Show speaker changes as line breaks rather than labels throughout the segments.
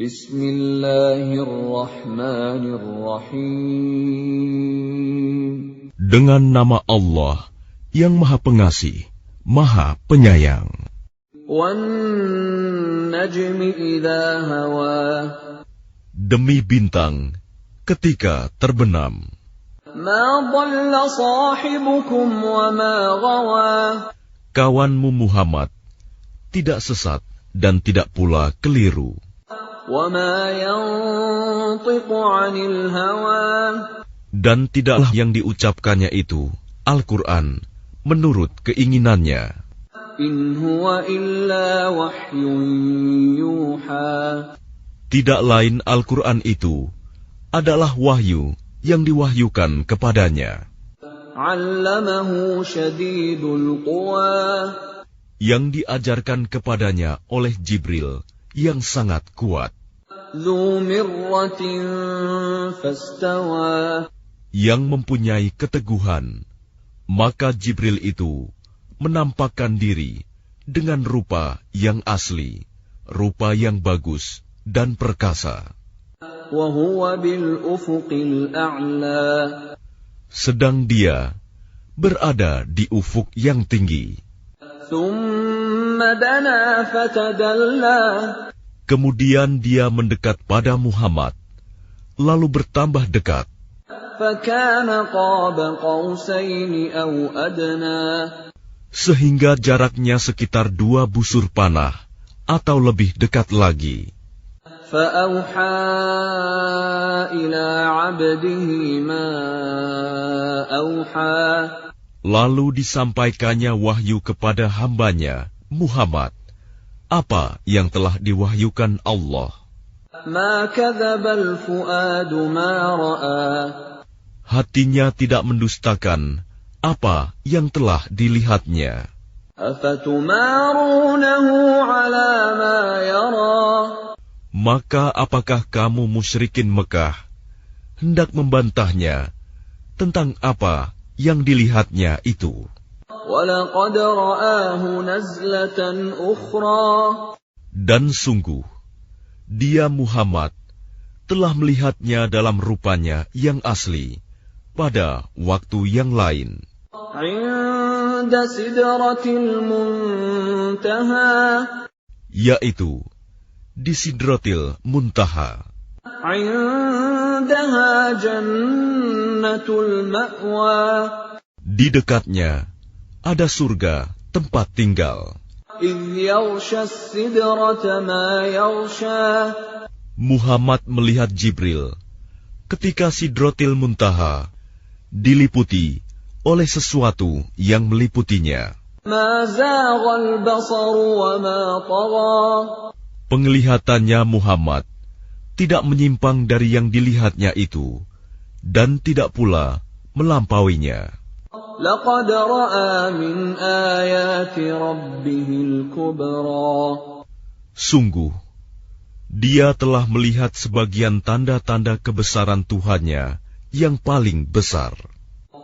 Bismillahirrahmanirrahim.
Dengan nama Allah yang Maha Pengasih, Maha Penyayang.
Wan-najmi idza hawa.
Demi bintang ketika terbenam.
Ma dhalla sahibukum wa ma ghawa.
Kawanmu Muhammad tidak sesat dan tidak pula keliru.
وَمَا يَنطِقُ عَنِ الْهَوَى.
Dan tidaklah yang diucapkannya itu, Al-Quran, menurut keinginannya.
إِنْ هُوَ إِلَّا وَحْيٌ يُوحَى.
Tidak lain Al-Quran itu adalah wahyu yang diwahyukan kepadanya.
عَلَّمَهُ شَدِيدُ الْقُوَى.
Yang diajarkan kepadanya oleh Jibril yang sangat kuat.
ذُو مِرَّةٍ فَاسْتَوَى.
Yang mempunyai keteguhan, maka Jibril itu menampakkan diri dengan rupa yang asli, rupa yang bagus dan perkasa.
وَهُوَ بِالْأُفُقِ الْأَعْلَى.
Sedang dia berada di ufuk yang tinggi.
ثُمَّ دَنَا فَتَدَلَّى.
Kemudian dia mendekat pada Muhammad, lalu bertambah dekat.
فَكَانَ قَابَ قَوْسَيْنِ أَوْ أَدْنَى.
Sehingga jaraknya sekitar 2 busur panah, atau lebih dekat lagi.
فَأَوْحَى إِلَى عَبْدِهِ مَا أَوْحَى.
Lalu disampaikannya wahyu kepada hambanya, Muhammad, apa yang telah diwahyukan Allah.
مَا كَذَبَ الْفُؤَادُ مَا رَأَى.
Hatinya tidak mendustakan apa yang telah dilihatnya.
أَفَتُمَارُونَهُ عَلَى مَا يَرَى.
Maka apakah kamu musyrikin Mekah hendak membantahnya tentang apa yang dilihatnya itu?
وَلَقَدْ رَآهُ نَزْلَةً أُخْرَى.
Dan sungguh, dia Muhammad telah melihatnya dalam rupanya yang asli pada waktu yang lain.
عِندَ سِدْرَةِ الْمُنْتَهَى.
Yaitu di Sidratil Muntaha.
عِندَهَا جَنَّةُ الْمَأْوَى.
Di dekatnya ada surga tempat tinggal.
إِذْ يَغْشَى السِّدْرَةَ مَا يَغْشَى.
Muhammad melihat Jibril ketika Sidratil Muntaha diliputi oleh sesuatu yang meliputinya.
مَا زَاغَ الْبَصَرُ وَمَا طَغَى.
Penglihatannya Muhammad tidak menyimpang dari yang dilihatnya itu, dan tidak pula melampauinya.
لَقَدْ رَأَى مِنْ آيَاتِ رَبِّهِ الْكُبْرَى.
Sungguh, dia telah melihat sebagian tanda-tanda kebesaran Tuhannya yang paling besar.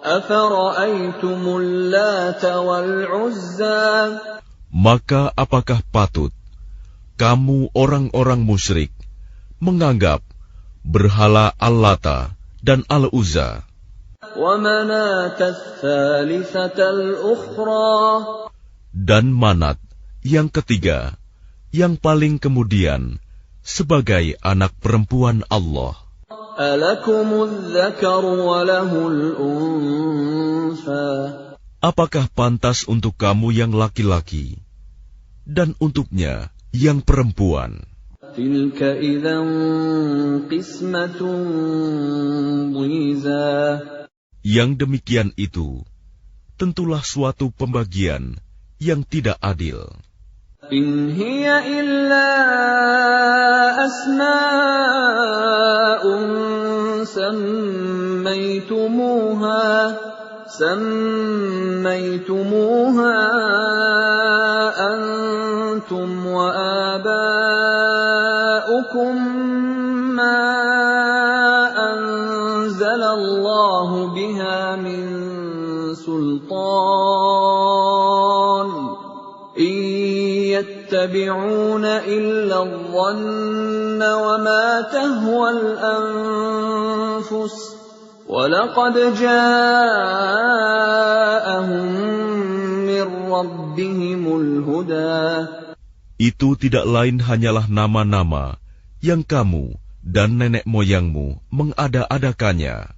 أَفَرَأَيْتُمُ اللَّاتَ وَالْعُزَّى.
Maka apakah patut kamu orang-orang musyrik menganggap berhala Al-Lata dan Al-Uzza
وَمَنَاةَ الثَّالِثَةَ الْأُخْرَى.
dan Manat yang ketiga, yang paling kemudian, sebagai anak perempuan Allah?
أَلَكُمُ الذَّكَرُ وَلَهُ الْأُنثَى.
Apakah pantas untuk kamu yang laki-laki dan untuknya yang perempuan?
تِلْكَ إِذًا قِسْمَةٌ ضِيزَى.
Yang demikian itu tentulah suatu pembagian yang tidak adil.
إِنْ هِيَ إِلَّا أَسْمَاءٌ سَمَّيْتُمُوهَا أَنْتُمْ وَآبَاؤُكُمْ مَا أَنزَلَ اللَّهُ بِهَا مِنْ سُلْطَانٍ إِنْ يتبعون إلا الظن وما تهوى الأنفس وَلَقَدْ جَاءَهُم مِّن رَّبِّهِمُ الْهُدَىٰ.
Itu tidak lain hanyalah nama-nama yang kamu dan nenek moyangmu mengada-adakannya.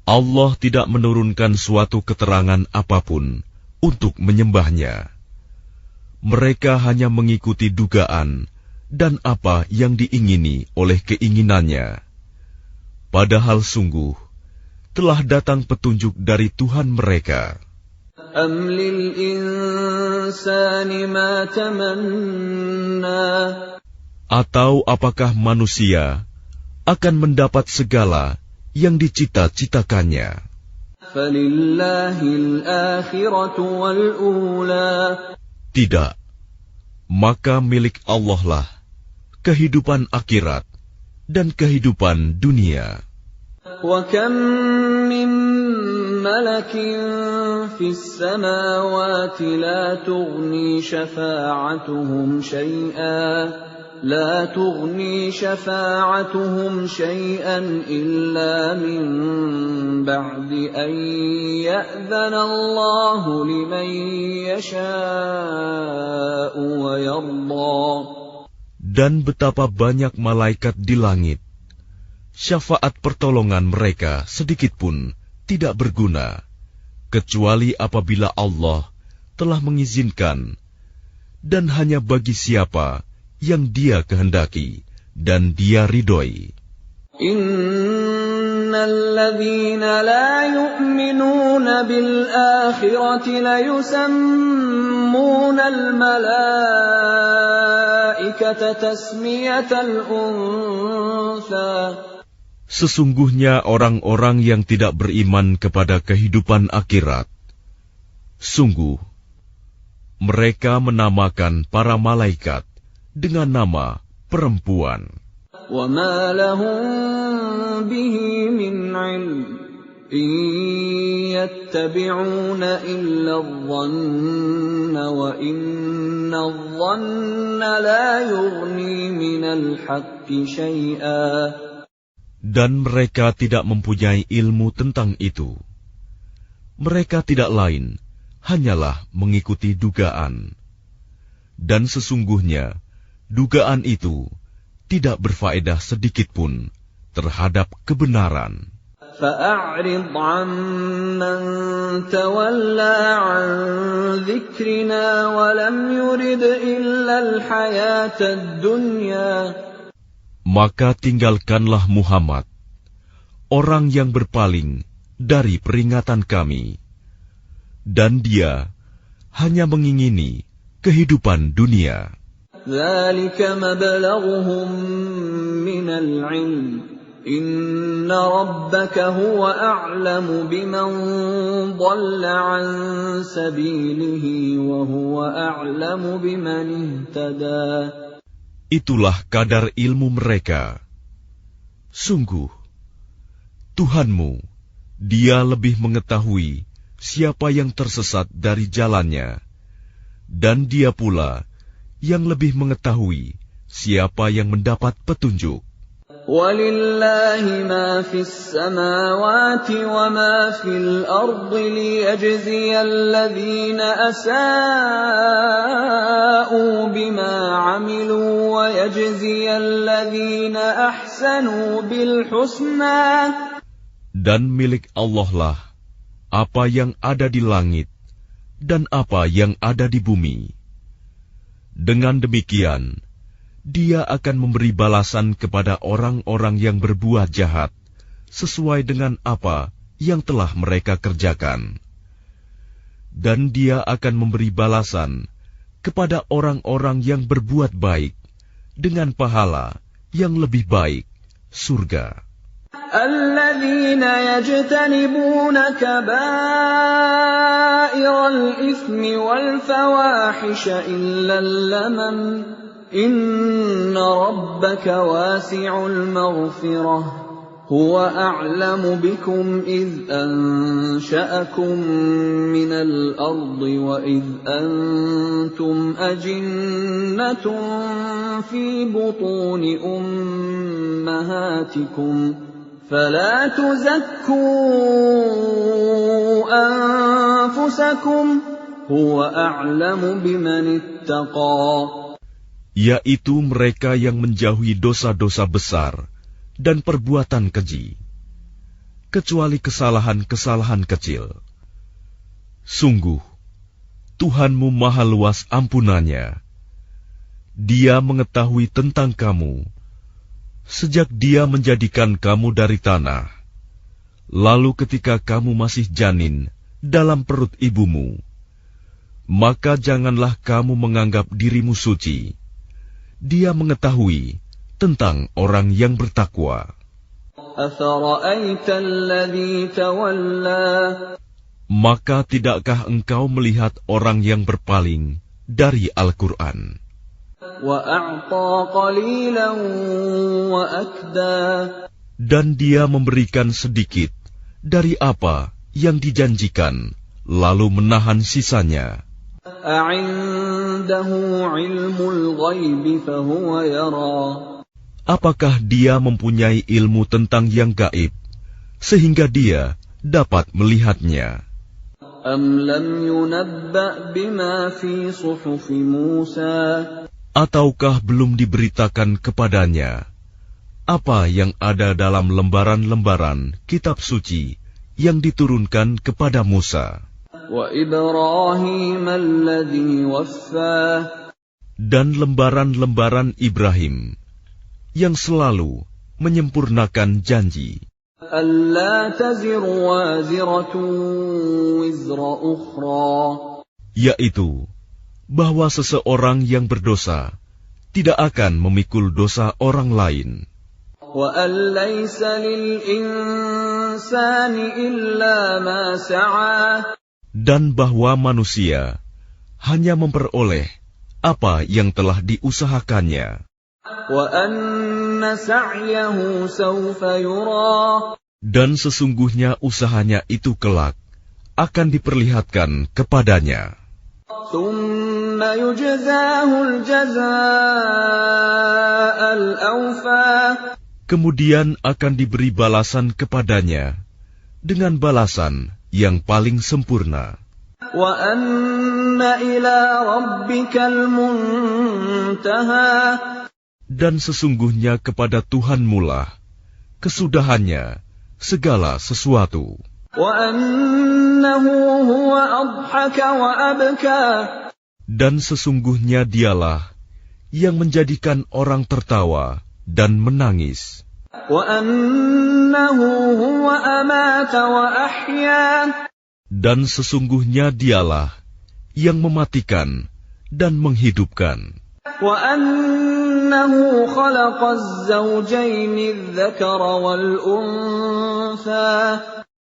Allah tidak menurunkan suatu keterangan apapun untuk menyembahnya. Mereka hanya mengikuti dugaan dan apa yang diingini oleh keinginannya. Padahal sungguh telah datang petunjuk dari Tuhan mereka.
أَمْ لِلْإِنسَانِ مَا تَمَنَّى.
Atau apakah manusia akan mendapat segala yang dicita-citakannya?
فَلِلَّهِ الْآخِرَةُ وَالْأُولَى.
Tidak, maka milik Allah lah kehidupan akhirat dan kehidupan dunia.
وَكَمْ مِنْ مَلَكٍ فِي السَّمَاوَاتِ لَا تُغْنِي شَفَاعَتُهُمْ شَيْئًا إِلَّا مِنْ بَعْدِ أَنْ يَأْذَنَ اللَّهُ لِمَنْ يَشَاءُ وَيَرْضَى.
Dan betapa banyak malaikat di langit, syafaat pertolongan mereka sedikitpun tidak berguna, kecuali apabila Allah telah mengizinkan, dan hanya bagi siapa yang Dia kehendaki dan Dia ridhoi.
Innalladzina la yu'minuna bil akhirati la yusammuna al malaikata tasmiyatal untha.
Sesungguhnya orang-orang yang tidak beriman kepada kehidupan akhirat, sungguh mereka menamakan para malaikat dengan nama perempuan.
وَمَا لَهُم بِهِ مِنْ عِلْمٍ إِنْ يَتَّبِعُونَ إِلَّا الظَّنَّ وَإِنَّ الظَّنَّ لَا يُغْنِي مِنَ الْحَقِّ شَيْئًا.
Dan mereka tidak mempunyai ilmu tentang itu. Mereka tidak lain hanyalah mengikuti dugaan. Dan sesungguhnya dugaan itu tidak berfaedah sedikitpun terhadap kebenaran.
فَأَعْرِضْ عَمَّنْ تَوَلَّى عَنْ ذِكْرِنَا وَلَمْ يُرِدْ إِلَّا الْحَيَاةَ الدُّنْيَا.
Maka tinggalkanlah Muhammad, orang yang berpaling dari peringatan kami, dan dia hanya mengingini kehidupan dunia.
ذَلِكَ مَبْلَغُهُم مِّنَ الْعِلْمِ إِنَّ رَبَّكَ هُوَ أَعْلَمُ بِمَنْ ضَلَّ عَنْ سَبِيلِهِ وَهُوَ أَعْلَمُ بِمَنِ اهْتَدَى.
Itulah kadar ilmu mereka. Sungguh, Tuhanmu, Dia lebih mengetahui siapa yang tersesat dari jalannya, dan Dia pula yang lebih mengetahui siapa yang mendapat petunjuk.
وَلِلَّهِ مَا فِي السَّمَاوَاتِ وَمَا فِي الْأَرْضِ لِيَجْزِيَ الَّذِينَ أَسَاءُوا بِمَا عَمِلُوا وَيَجْزِيَ الَّذِينَ أَحْسَنُوا بِالْحُسْنَى.
Dan milik Allah lah apa yang ada di langit dan apa yang ada di bumi. Dengan demikian, Dia akan memberi balasan kepada orang-orang yang berbuat jahat sesuai dengan apa yang telah mereka kerjakan. Dan Dia akan memberi balasan kepada orang-orang yang berbuat baik dengan pahala yang lebih baik, surga.
الَّذِينَ يَجْتَنِبُونَ كَبَائِرَ الْإِثْمِ وَالْفَوَاحِشَ إِلَّا اللَّمَمَ إِنَّ رَبَّكَ وَاسِعُ الْمَغْفِرَةِ هو أعلم بكم إذ أنشأكم من الأرض وإذ أنتم أجنة في بطون أمهاتكم فلا تزكوا أنفسكم هو أعلم بمن اتقى.
Yaitu mereka yang menjauhi dosa-dosa besar dan perbuatan keji, kecuali kesalahan-kesalahan kecil. Sungguh, Tuhanmu maha luas ampunannya. Dia mengetahui tentang kamu, sejak Dia menjadikan kamu dari tanah, lalu ketika kamu masih janin dalam perut ibumu, maka janganlah kamu menganggap dirimu suci. Dia mengetahui tentang orang yang bertakwa. Maka tidakkah engkau melihat orang yang berpaling dari Al-Quran? Dan dia memberikan sedikit dari apa yang dijanjikan, lalu menahan sisanya. Apakah dia mempunyai ilmu tentang yang gaib, sehingga dia dapat melihatnya? Ataukah belum diberitakan kepadanya apa yang ada dalam lembaran-lembaran kitab suci yang diturunkan kepada Musa? Dan lembaran-lembaran Ibrahim yang selalu menyempurnakan janji, yaitu bahwa seseorang yang berdosa tidak akan memikul dosa orang lain, dan bahwa manusia hanya memperoleh apa yang telah diusahakannya. Dan sesungguhnya usahanya itu kelak akan diperlihatkan kepadanya. Kemudian akan diberi balasan kepadanya dengan balasan yang paling sempurna. Dan sesungguhnya kepada Tuhanmu lah kesudahannya segala sesuatu. Dan sesungguhnya Dialah yang menjadikan orang tertawa dan menangis. Dan sesungguhnya Dialah yang mematikan dan menghidupkan.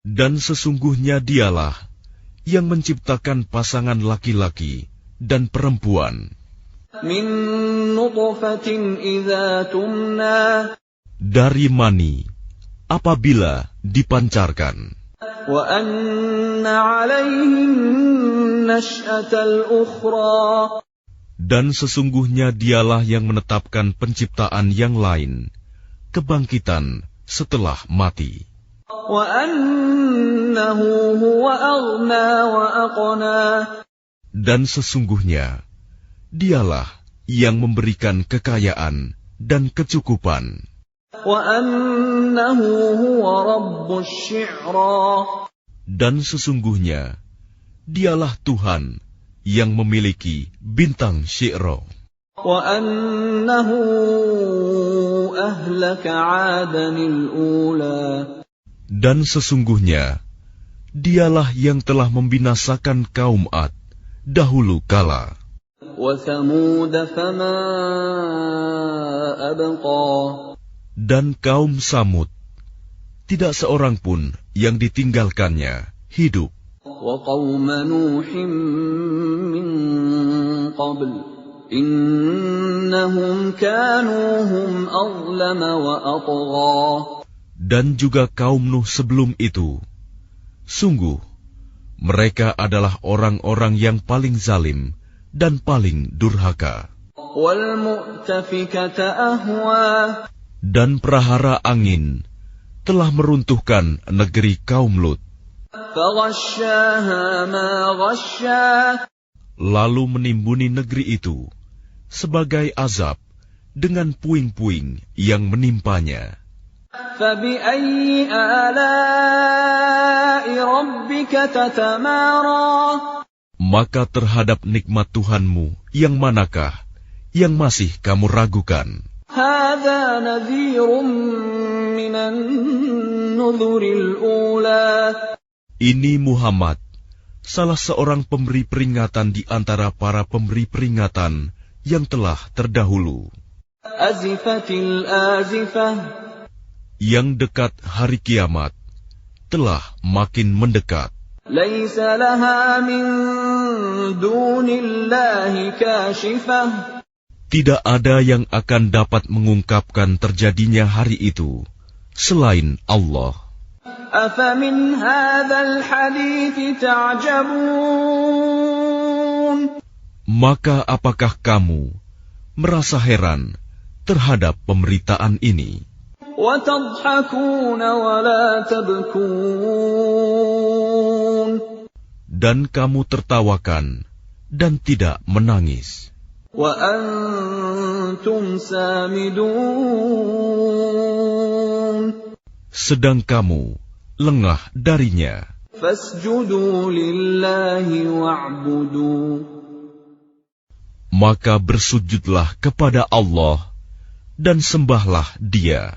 Dan sesungguhnya Dialah yang menciptakan pasangan laki-laki dan perempuan dari mani apabila dipancarkan. Dan sesungguhnya Dialah yang menetapkan penciptaan yang lain, kebangkitan setelah mati. Dan sesungguhnya Dialah yang memberikan kekayaan dan kecukupan. Dan sesungguhnya Dialah Tuhan yang memiliki bintang Syi'ra. Dan sesungguhnya Dialah yang telah membinasakan kaum Ad dahulu kala. Dan kaum Samud, tidak seorang pun yang ditinggalkannya hidup. Dan juga kaum Nuh sebelum itu. Sungguh, mereka adalah orang-orang yang paling zalim dan paling durhaka. Dan prahara angin telah meruntuhkan negeri kaum Lut. Lalu menimbuni negeri itu sebagai azab dengan puing-puing yang menimpanya. Maka terhadap nikmat Tuhanmu yang manakah yang masih kamu ragukan? Ini Muhammad, salah seorang pemberi peringatan di antara para pemberi peringatan yang telah terdahulu. Yang dekat hari kiamat telah makin mendekat. Tidak ada yang akan dapat mengungkapkan terjadinya hari itu selain Allah. Maka apakah kamu merasa heran terhadap pemberitaan ini? Dan kamu tertawakan dan tidak menangis. Sedang kamu lengah darinya. Maka bersujudlah kepada Allah dan sembahlah Dia.